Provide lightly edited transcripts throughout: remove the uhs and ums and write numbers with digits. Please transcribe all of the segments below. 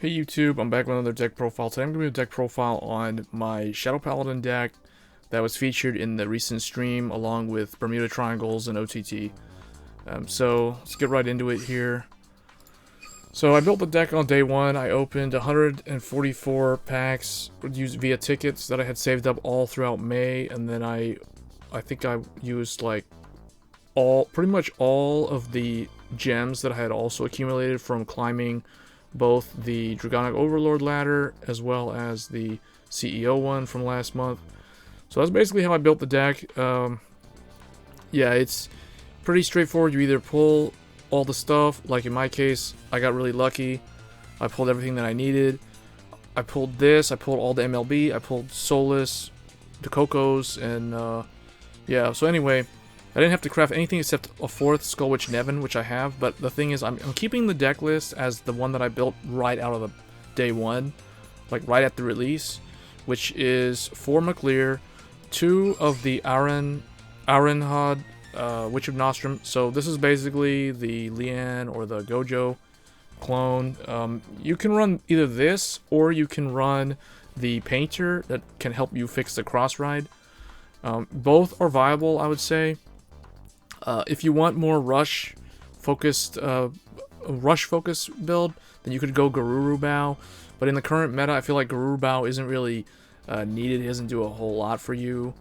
Hey YouTube, I'm back with another deck profile. Today I'm going to do a deck profile on my Shadow Paladin deck that was featured in the recent stream along with Bermuda Triangles and OTT. So let's get right into it here. So I built the deck on day one. I opened 144 packs used via tickets that I had saved up all throughout May, and then I think I used like pretty much all of the gems that I had also accumulated from climbing both the Dragonic Overlord ladder as well as the CEO one from last month. So that's basically how I built the deck. Yeah, it's pretty straightforward. You either pull all the stuff, like in my case, I got really lucky. I pulled everything that I needed. I pulled this, I pulled all the MLB, I pulled Solus, the Cocos, and yeah, so anyway, I didn't have to craft anything except a 4th Skullwitch Nevin, which I have, but the thing is, I'm keeping the deck list as the one that I built right out of the day one, like right at the release, which is 4 McLear, 2 of the Arenhod, Witch of Nostrum. So this is basically the Lian or the Gojo clone. You can run either this, or you can run the Painter that can help you fix the cross ride. Both are viable, I would say. If you want more rush focused build, then you could go Garuru Bow. But in the current meta, I feel like Garuru Bow isn't really needed. It doesn't do a whole lot for you.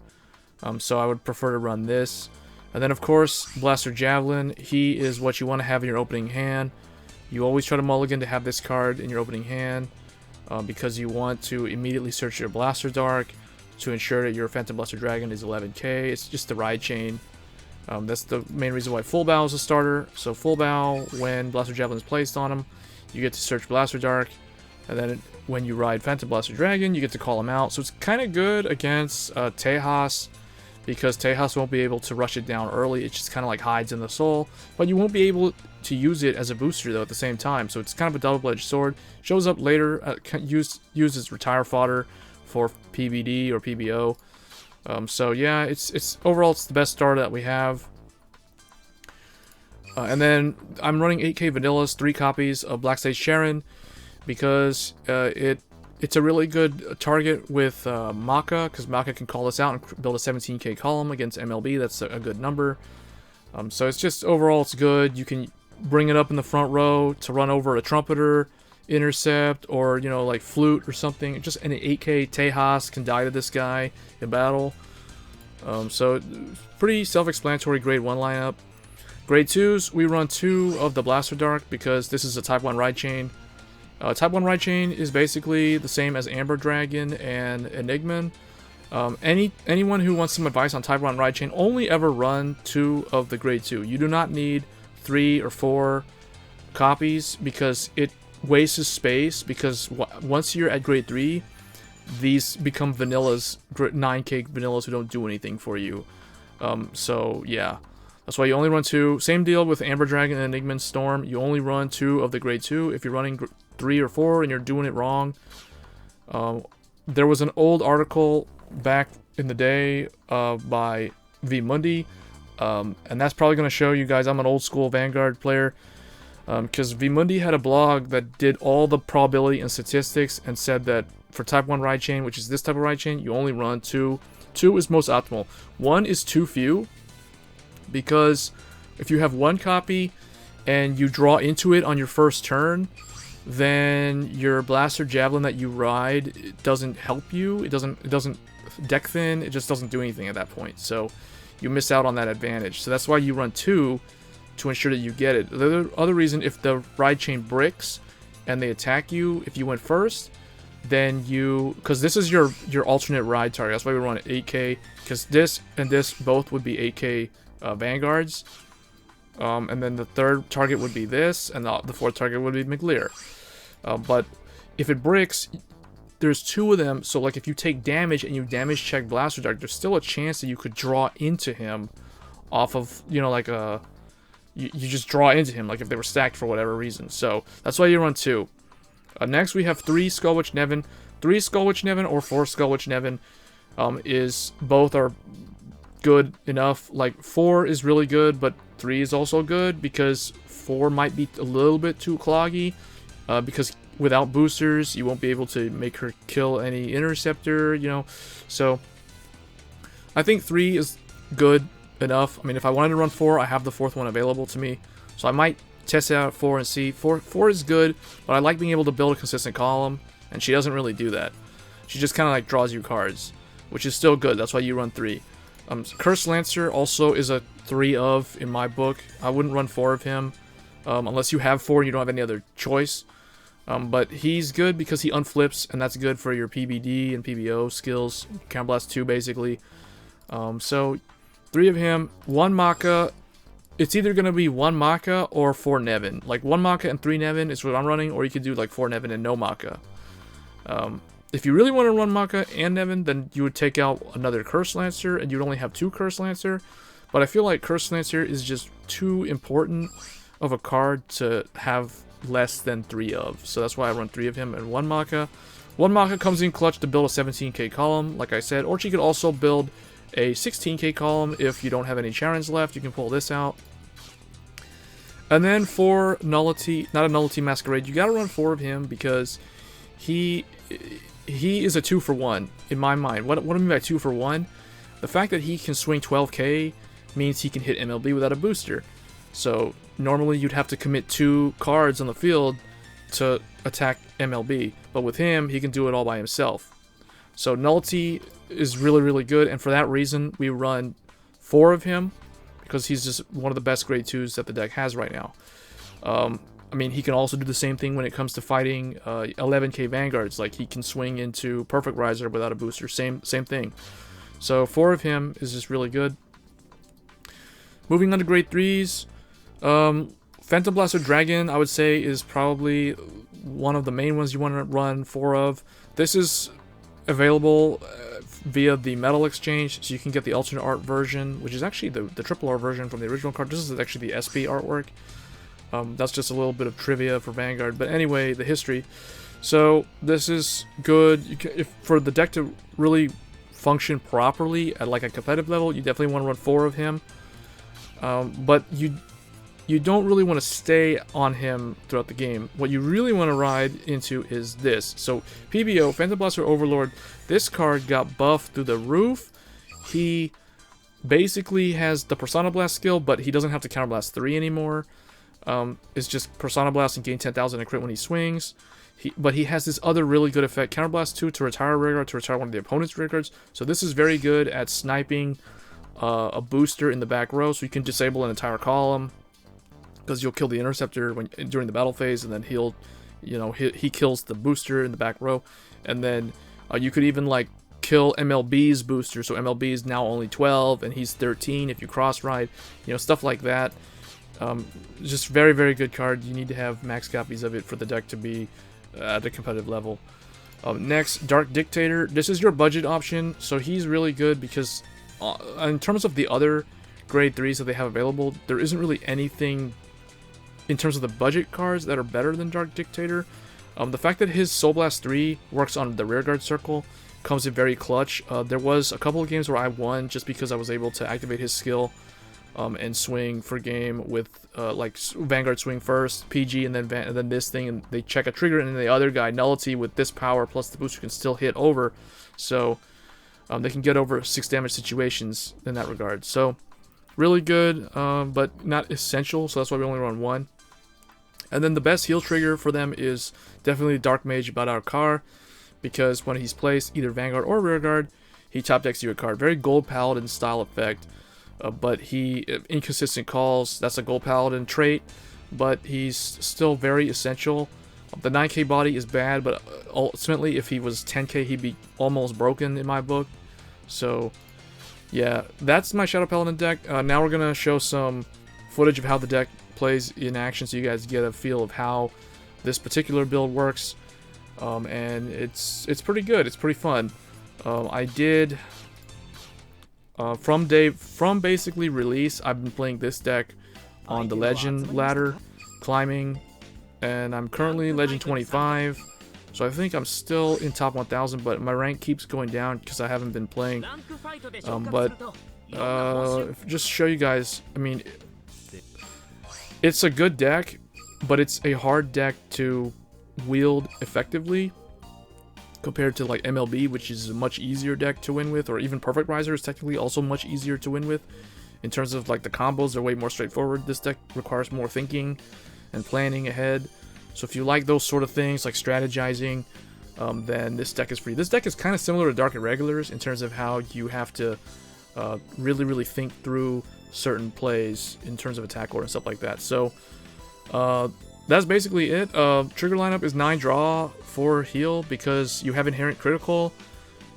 So I would prefer to run this. And then of course, Blaster Javelin. He is what you want to have in your opening hand. You always try to mulligan to have this card in your opening hand because you want to immediately search your Blaster Dark to ensure that your Phantom Blaster Dragon is 11k. It's just the ride chain. That's the main reason why Full Bow is a starter. So Full Bow, when Blaster Javelin is placed on him, you get to search Blaster Dark, and then when you ride Phantom Blaster Dragon, you get to call him out. So it's kind of good against Tejas, because Tejas won't be able to rush it down early. It just kind of like hides in the soul, but you won't be able to use it as a booster though at the same time. So it's kind of a double-edged sword. Shows up later, uses retire fodder for PBD or PBO. So yeah, it's overall it's the best starter that we have. And then I'm running 8k vanillas, 3 copies of Black Sage Sharon, because it's a really good target with Maka, because Maka can call this out and build a 17k column against MLB. That's a good number. So it's just overall it's good. You can bring it up in the front row to run over a Trumpeter, Intercept, or you know, like Flute or something. Just an 8k Tejas can die to this guy in battle. So pretty self-explanatory grade 1 lineup. Grade 2s, we run 2 of the Blaster Dark because this is a type 1 ride chain. Type 1 ride chain is basically the same as Amber Dragon and Enigman. Anyone who wants some advice on type 1 ride chain, only ever run 2 of the grade 2. You do not need 3 or 4 copies because it wastes space, because once you're at grade 3, these become vanillas, 9k vanillas who don't do anything for you. So yeah, that's why you only run 2. Same deal with Amber Dragon and Enigma Storm. You only run 2 of the grade 2. If you're running 3 or 4 and you're doing it wrong, there was an old article back in the day by V Mundi, and that's probably going to show you guys I'm an old school Vanguard player. Because Vimundi had a blog that did all the probability and statistics and said that for type 1 ride chain, which is this type of ride chain, you only run 2. 2 is most optimal. 1 is too few, because if you have 1 copy and you draw into it on your first turn, then your Blaster Javelin that you ride, it doesn't help you. It doesn't deck thin. It just doesn't do anything at that point. So you miss out on that advantage. So that's why you run 2. To ensure that you get it. The other reason, if the ride chain bricks and they attack you, if you went first, then because this is your alternate ride target. That's why we run at 8k, because this and this both would be 8k Vanguards, and then the third target would be this, and the fourth target would be McLear. But if it bricks, there's 2 of them, so like if you take damage and you damage check Blaster Dark, there's still a chance that you could draw into him off of, you know, like a you just draw into him, like if they were stacked for whatever reason. So that's why you run 2. Next we have 3 Skullwitch Nevin. 3 Skullwitch Nevin or 4 Skullwitch Nevin both are good enough. Like 4 is really good, but 3 is also good because 4 might be a little bit too cloggy. Because without boosters, you won't be able to make her kill any interceptor, you know. So I think 3 is good enough. I mean, if I wanted to run 4, I have the 4th one available to me. So I might test it out 4 and see. 4 is good, but I like being able to build a consistent column, and she doesn't really do that. She just kind of like draws you cards, which is still good. That's why you run 3. Cursed Lancer also is a 3 of in my book. I wouldn't run 4 of him unless you have 4 and you don't have any other choice. But he's good because he unflips, and that's good for your PBD and PBO skills. Counterblast 2 basically. So 3 of him, 1 Maka. It's either going to be 1 Maka or 4 Nevin. Like 1 Maka and 3 Nevin is what I'm running, or you could do like 4 Nevin and no Maka. If you really want to run Maka and Nevin, then you would take out another Cursed Lancer, and you'd only have 2 Cursed Lancer. But I feel like Cursed Lancer is just too important of a card to have less than 3 of. So that's why I run 3 of him and 1 Maka. 1 Maka comes in clutch to build a 17k column, like I said. Or she could also build a 16k column if you don't have any Charons left. You can pull this out. And then for Nullity, not a Nullity Masquerade, you gotta run 4 of him because he is a 2 for 1 in my mind. What I mean by 2 for 1? The fact that he can swing 12k means he can hit MLB without a booster. So normally you'd have to commit 2 cards on the field to attack MLB, but with him he can do it all by himself. So Nullity is really good, and for that reason we run 4 of him because he's just one of the best grade 2s that the deck has right now. I mean, he can also do the same thing when it comes to fighting 11k Vanguards. Like, he can swing into Perfect Riser without a booster. Same thing. So 4 of him is just really good. Moving on to grade 3s. Phantom Blaster Dragon, I would say, is probably one of the main ones you want to run 4 of. This is available via the Metal Exchange, so you can get the alternate art version, which is actually the triple R version from the original card. This is actually the SP artwork. That's just a little bit of trivia for Vanguard. But anyway, the history. So this is good. If for the deck to really function properly at like a competitive level, you definitely want to run 4 of him. But you don't really want to stay on him throughout the game. What you really want to ride into is this. So PBO, Phantom Blaster Overlord, this card got buffed through the roof. He basically has the Persona Blast skill, but he doesn't have to Counterblast 3 anymore. It's just Persona Blast and gain 10,000 and crit when he swings. But he has this other really good effect, Counterblast 2 to retire a rearguard, to retire one of the opponent's rearguards. So this is very good at sniping a booster in the back row, so you can disable an entire column, because you'll kill the interceptor during the battle phase, and then he kills the booster in the back row. And then you could even like kill MLB's booster, so MLB is now only 12 and he's 13 if you cross ride, stuff like that. Just very good card. You need to have max copies of it for the deck to be at a competitive level. Next, Dark Dictator. This is your budget option, so he's really good because in terms of the other grade 3s that they have available, there isn't really anything in terms of the budget cards that are better than Dark Dictator. The fact that his Soul Blast 3 works on the rearguard circle comes in very clutch. There was a couple of games where I won just because I was able to activate his skill and swing for game with like Vanguard swing first, PG, and then this thing, and they check a trigger, and then the other guy Nullity with this power plus the booster can still hit over, so they can get over 6 damage situations in that regard. So really good, but not essential, so that's why we only run 1. And then the best heal trigger for them is definitely Dark Mage about our car, because when he's placed either Vanguard or Rearguard, he top decks you a card. Very Gold Paladin style effect. But he inconsistent calls, that's a Gold Paladin trait, but he's still very essential. The 9k body is bad, but ultimately if he was 10k he'd be almost broken in my book. So yeah, that's my Shadow Paladin deck. Now we're gonna show some footage of how the deck plays in action, so you guys get a feel of how this particular build works. And it's pretty good, it's pretty fun. I did from basically release, I've been playing this deck on the Legend ladder, climbing, and I'm currently Legend 25, so I think I'm still in top 1000, but my rank keeps going down because I haven't been playing. Just show you guys, I mean, it's a good deck, but it's a hard deck to wield effectively compared to like MLB, which is a much easier deck to win with, or even Perfect Riser is technically also much easier to win with. In terms of like the combos, they're way more straightforward. This deck requires more thinking and planning ahead. So if you like those sort of things, like strategizing, then this deck is for you. This deck is kind of similar to Dark Irregulars in terms of how you have to really think through certain plays in terms of attack order and stuff like that. So that's basically it. Trigger lineup is 9 draw, 4 heal, because you have inherent critical,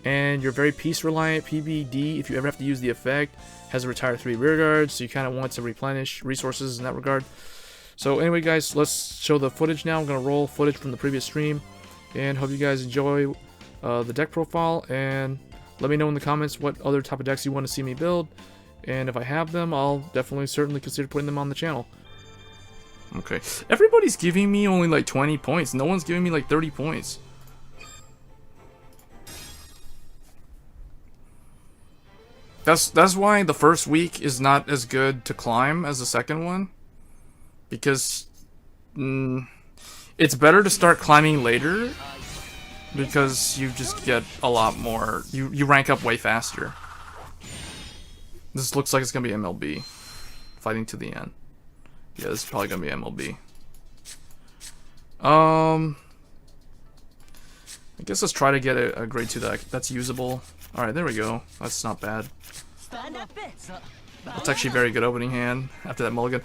and you're very piece reliant. PBD, if you ever have to use the effect, has a retire 3 rear guards, so you kind of want to replenish resources in that regard. So anyway, guys, let's show the footage now. I'm going to roll footage from the previous stream, and hope you guys enjoy the deck profile, and let me know in the comments what other type of decks you want to see me build, and if I have them, I'll certainly consider putting them on the channel. Okay, everybody's giving me only like 20 points. No one's giving me like 30 points. That's why the first week is not as good to climb as the second one, because it's better to start climbing later, because you just get a lot more. You rank up way faster. This looks like it's gonna be MLB, fighting to the end. Yeah, this is probably gonna be MLB. I guess let's try to get a grade 2 that's usable. Alright, there we go. That's not bad. That's actually a very good opening hand after that mulligan.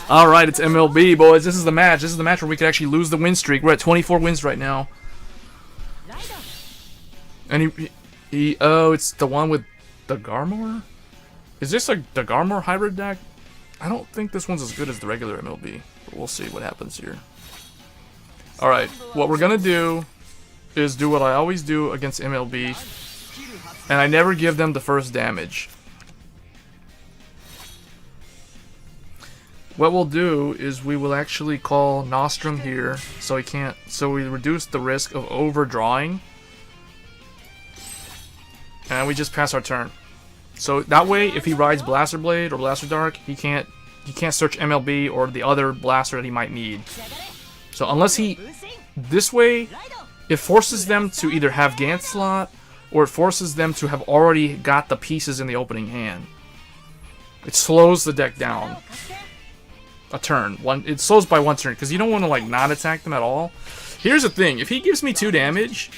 Alright, it's MLB, boys. This is the match. This is the match where we could actually lose the win streak. We're at 24 wins right now. And oh, it's the one with the Garmor? Is this like the Garmor hybrid deck? I don't think this one's as good as the regular MLB, but we'll see what happens here. Alright, what we're gonna do is do what I always do against MLB, and I never give them the first damage. What we'll do is we will actually call Nostrum here, so we reduce the risk of overdrawing, and we just pass our turn. So that way, if he rides Blaster Blade or Blaster Dark, he can't search MLB or the other blaster that he might need. So unless this way, it forces them to either have Gant slot, or it forces them to have already got the pieces in the opening hand. It slows the deck down a turn. It slows by 1 turn, because you don't want to like not attack them at all. Here's the thing: if he gives me 2 damage,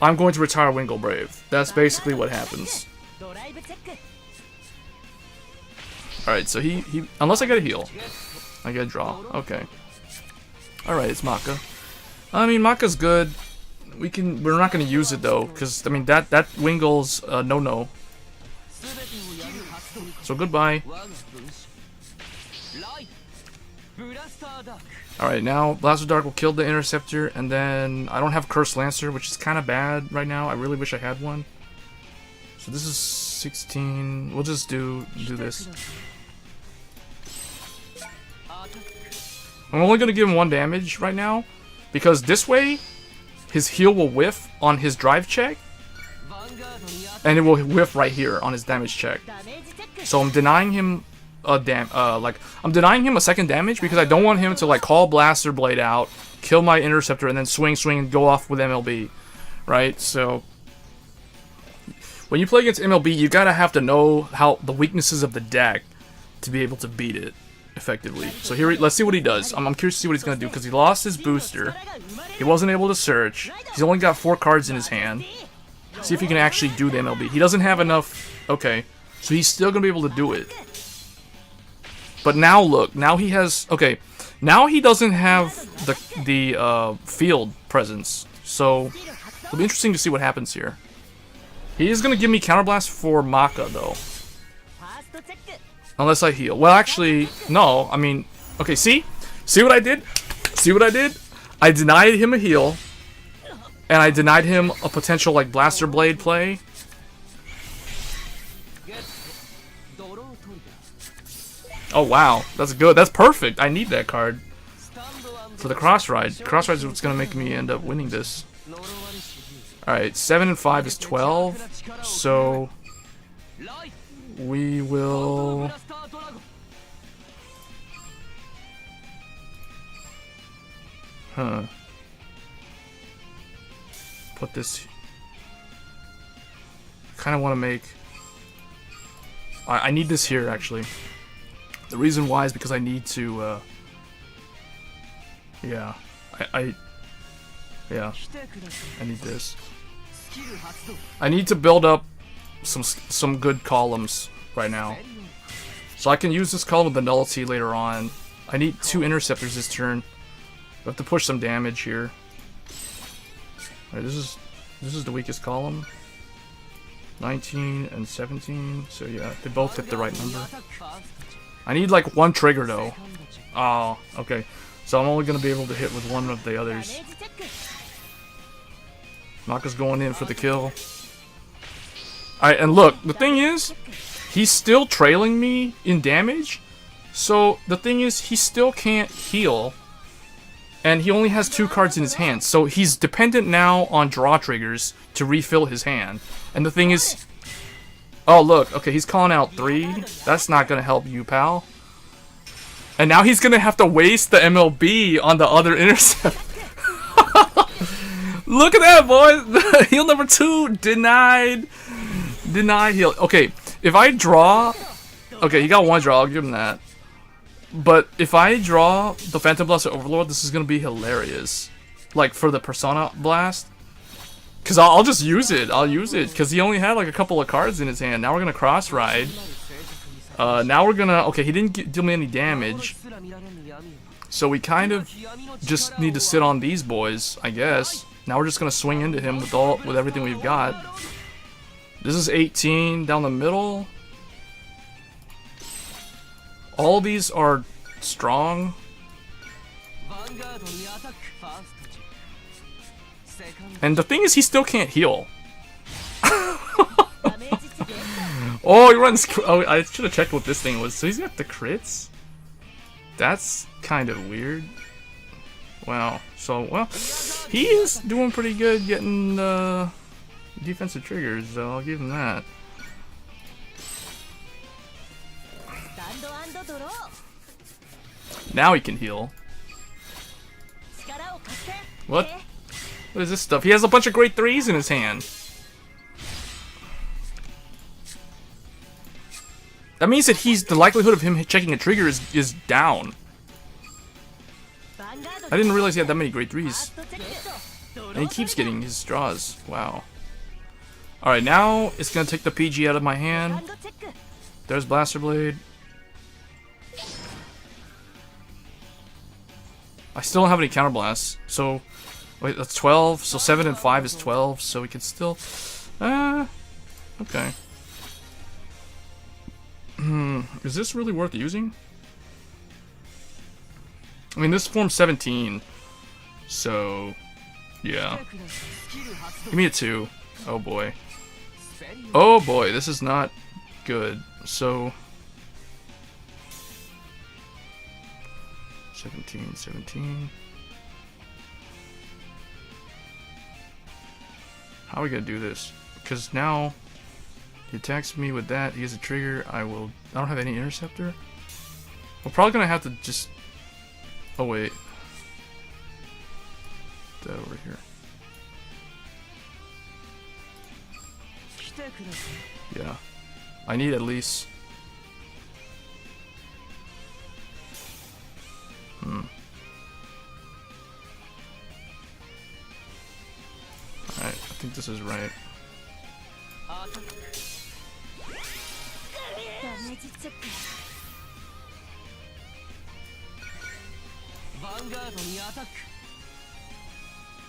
I'm going to retire Wingle Brave. That's basically what happens. Alright, so he unless I get a heal, I get a draw. Okay. Alright, it's Maka. I mean, Maka's good. We're not gonna use it though, because I mean that Wingle's no. So goodbye. Alright, now Blaster Dark will kill the Interceptor, and then I don't have Cursed Lancer, which is kind of bad right now. I really wish I had one. So this is 16. We'll just do this. I'm only gonna give him 1 damage right now, because this way his heal will whiff on his drive check, and it will whiff right here on his damage check. So I'm denying him I'm denying him a second damage, because I don't want him to like call Blaster Blade out, kill my Interceptor, and then swing and go off with MLB, right? So when you play against MLB, you gotta have to know how the weaknesses of the deck to be able to beat it effectively. So here, let's see what he does. I'm curious to see what he's gonna do, because he lost his booster. He wasn't able to search. He's only got 4 cards in his hand. See if he can actually do the MLB. He doesn't have enough. Okay, so he's still gonna be able to do it. But now look, now he has. Okay, now he doesn't have the field presence. So it'll be interesting to see what happens here. He is gonna give me Counterblast for Maka though. Unless I heal. Well, actually, no. I mean, okay, see what I did? See what I did? I denied him a heal, and I denied him a potential like Blaster Blade play. Oh wow, that's good. That's perfect. I need that card for the Cross Ride. Cross Ride is what's gonna make me end up winning this. All right, 7 and 5 is 12. So we will. put this. Kind of want to make. I need this here actually. The reason why is because I need to. Yeah, yeah, I need this. I need to build up some good columns right now, so I can use this column with the nullity later on. I need 2 interceptors this turn. I have to push some damage here. Alright, this is the weakest column. 19 and 17. So yeah, they both hit the right number. I need like 1 trigger though. Oh, okay. So I'm only gonna be able to hit with one of the others. Maka's going in for the kill. Alright, and look, the thing is, he's still trailing me in damage. So the thing is, he still can't heal. And he only has 2 cards in his hand. So he's dependent now on draw triggers to refill his hand. And the thing is... Oh, look. Okay, he's calling out 3. That's not going to help you, pal. And now he's going to have to waste the MLB on the other intercept. Look at that, boys. Heal number 2. Denied. Denied heal. Okay, if I draw... Okay, he got 1 draw. I'll give him that. But if I draw the Phantom Blast or Overlord, this is going to be hilarious. Like, for the Persona Blast. Because I'll just use it. I'll use it. Because he only had, like, a couple of cards in his hand. Now we're going to cross-ride. Now we're going to... Okay, he didn't deal me any damage. So we kind of just need to sit on these boys, I guess. Now we're just going to swing into him with everything we've got. This is 18 down the middle. All these are strong. And the thing is, he still can't heal. Oh, he runs... Oh, I should have checked what this thing was. So he's got the crits? That's kind of weird. Wow. So, well, he is doing pretty good getting defensive triggers, so I'll give him that. Now he can heal. What? What is this stuff? He has a bunch of great 3s in his hand. That means that the likelihood of him checking a trigger is down. I didn't realize he had that many great 3s. And he keeps getting his draws. Wow. Alright, now it's gonna take the PG out of my hand. There's Blaster Blade. I still don't have any counterblasts, so wait, that's 12. So 7 and 5 is 12. So we can still, okay. Is this really worth using? I mean, this forms 17, so yeah. Give me a 2. Oh boy. Oh boy, this is not good. So. 17. How are we gonna do this? Because now he attacks me with that. He has a trigger. I don't have any interceptor. We're probably gonna have to just. Oh wait. That over here. Yeah. I need at least. Alright, I think this is right.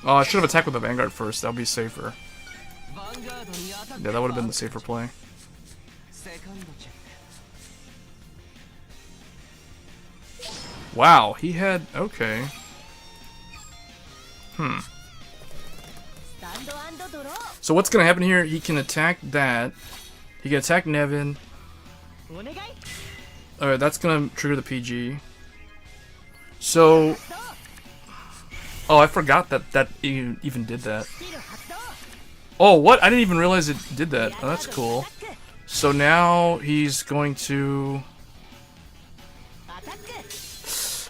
Oh, I should have attacked with the Vanguard first. That would be safer. Yeah, that would have been the safer play. Wow, he had... Okay. So what's gonna happen here, he can attack that. He can attack Nevin. Alright, that's gonna trigger the PG. So... Oh, I forgot that even did that. Oh, what? I didn't even realize it did that. Oh, that's cool. So now he's going to...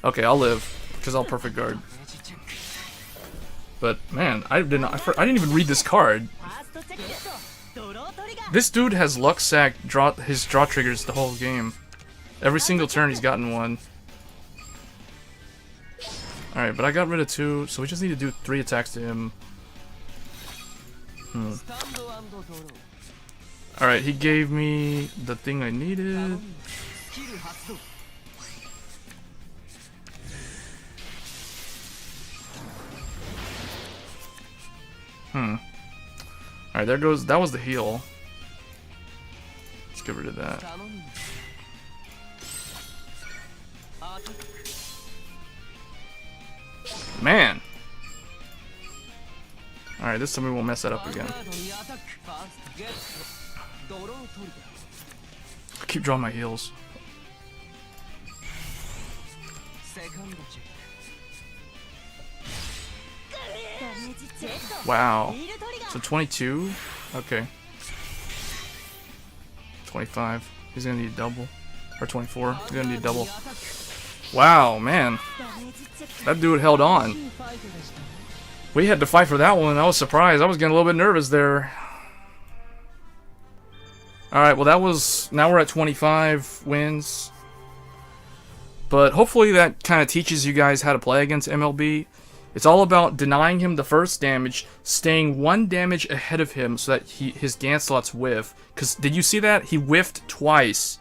Okay, I'll live, because I'll perfect guard. But man, I didn't even read this card. This dude has luck sack his draw triggers the whole game. Every single turn he's gotten one. Alright, but I got rid of 2, so we just need to do 3 attacks to him. Alright, he gave me the thing I needed. Alright, there goes. That was the heal. Let's get rid of that. Man! Alright, this time we won't mess that up again. I keep drawing my heals. Wow. So 22? Okay. 25. He's gonna need double. Or 24. He's gonna need double. Wow, man. That dude held on. We had to fight for that one. I was surprised. I was getting a little bit nervous there. Alright, well that was... Now we're at 25 wins. But hopefully that kind of teaches you guys how to play against MLB. It's all about denying him the first damage, staying 1 damage ahead of him so that his Ganslot's whiff. Because did you see that? He whiffed twice